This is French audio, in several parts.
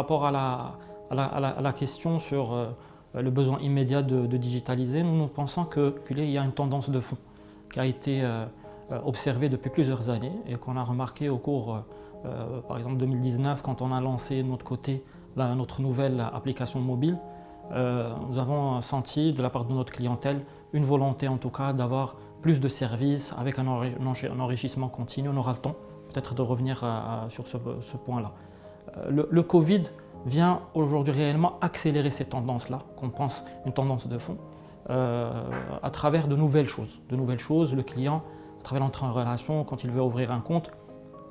rapport à la question sur le besoin immédiat de digitaliser, nous pensons qu'il y a une tendance de fond qui a été observée depuis plusieurs années et qu'on a remarqué au cours, par exemple 2019, quand on a lancé de notre côté notre nouvelle application mobile. Nous avons senti de la part de notre clientèle une volonté en tout cas d'avoir plus de services avec un enrichissement continu. On aura le temps peut-être de revenir sur ce point-là. Le Covid vient aujourd'hui réellement accélérer ces tendances-là, qu'on pense une tendance de fond, à travers de nouvelles choses. Le client, à travers l'entrée en relation, quand il veut ouvrir un compte,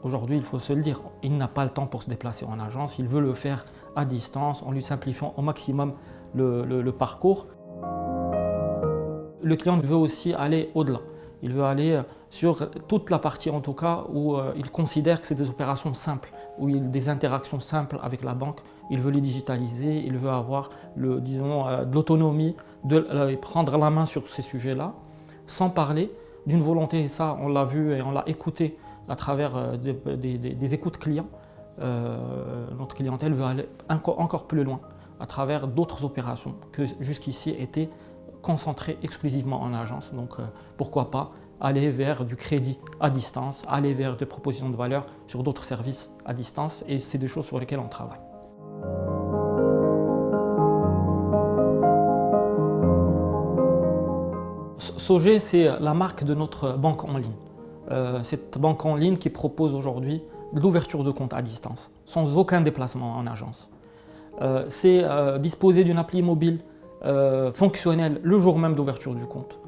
aujourd'hui il faut se le dire, il n'a pas le temps pour se déplacer en agence, il veut le faire à distance en lui simplifiant au maximum le parcours. Le client veut aussi aller au-delà. Il veut aller sur toute la partie en tout cas où il considère que c'est des opérations simples, où il y a des interactions simples avec la banque. Il veut les digitaliser, il veut avoir de l'autonomie, de prendre la main sur ces sujets-là, sans parler d'une volonté, et ça on l'a vu et on l'a écouté à travers des écoutes clients. Notre clientèle veut aller encore plus loin à travers d'autres opérations que jusqu'ici étaient concentrées exclusivement en agence. Donc pourquoi pas aller vers du crédit à distance, aller vers des propositions de valeur sur d'autres services à distance, et c'est des choses sur lesquelles on travaille. Sogé, c'est la marque de notre banque en ligne. Cette banque en ligne qui propose aujourd'hui de l'ouverture de compte à distance, sans aucun déplacement en agence. C'est disposer d'une appli mobile fonctionnelle le jour même d'ouverture du compte.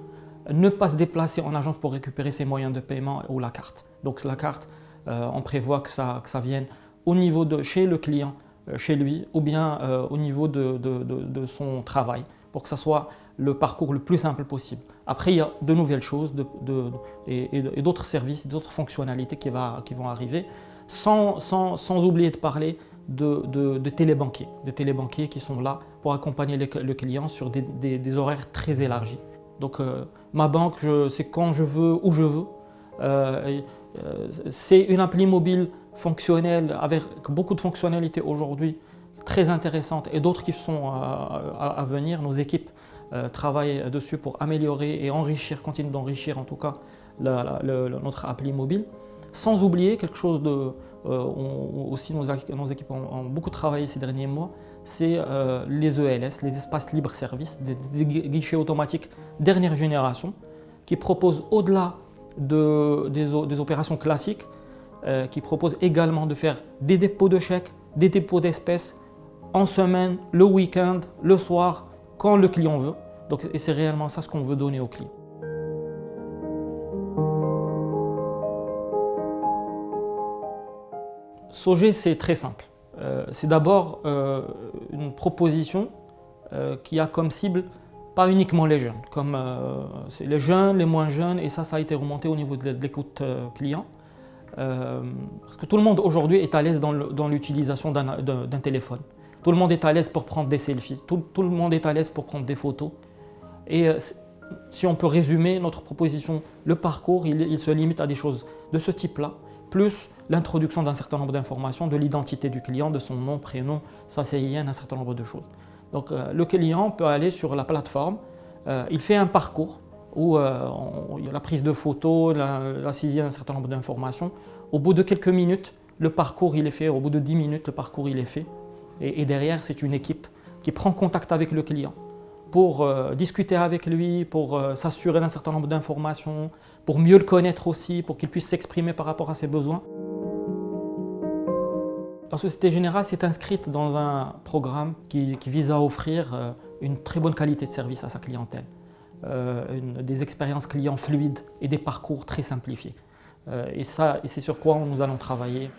Ne pas se déplacer en agence pour récupérer ses moyens de paiement ou la carte. Donc la carte, on prévoit que ça vienne au niveau de chez le client, chez lui, ou bien au niveau de son travail, pour que ce soit le parcours le plus simple possible. Après, il y a de nouvelles choses et d'autres services, d'autres fonctionnalités qui vont arriver, sans oublier de parler de télébanquiers qui sont là pour accompagner le client sur des horaires très élargis. Donc ma banque, c'est quand je veux, où je veux. C'est une appli mobile fonctionnelle avec beaucoup de fonctionnalités aujourd'hui très intéressantes et d'autres qui sont à venir. Nos équipes travaillent dessus pour améliorer et enrichir, continuer d'enrichir en tout cas notre appli mobile. Sans oublier quelque chose aussi nos équipes ont beaucoup travaillé ces derniers mois, c'est les ELS, les espaces libre-service, des guichets automatiques dernière génération, qui proposent au-delà des opérations classiques, qui proposent également de faire des dépôts de chèques, des dépôts d'espèces, en semaine, le week-end, le soir, quand le client veut. Et c'est réellement ça ce qu'on veut donner au client. Sogé, c'est très simple. C'est d'abord une proposition qui a comme cible pas uniquement les jeunes, comme c'est les jeunes, les moins jeunes, et ça a été remonté au niveau de l'écoute client. Parce que tout le monde aujourd'hui est à l'aise dans l'utilisation d'un téléphone. Tout le monde est à l'aise pour prendre des selfies, tout le monde est à l'aise pour prendre des photos. Et si on peut résumer notre proposition, le parcours, il se limite à des choses de ce type-là, plus l'introduction d'un certain nombre d'informations, de l'identité du client, de son nom, prénom, sa CIN, un certain nombre de choses. Donc le client peut aller sur la plateforme, il fait un parcours où il y a la prise de photos, la saisie d'un certain nombre d'informations. Au bout de quelques minutes, le parcours il est fait, au bout de 10 minutes, le parcours il est fait. Et derrière, c'est une équipe qui prend contact avec le client pour discuter avec lui, pour s'assurer d'un certain nombre d'informations, pour mieux le connaître aussi, pour qu'il puisse s'exprimer par rapport à ses besoins. La Société Générale s'est inscrite dans un programme qui vise à offrir une très bonne qualité de service à sa clientèle, des expériences clients fluides et des parcours très simplifiés. Et c'est sur quoi nous allons travailler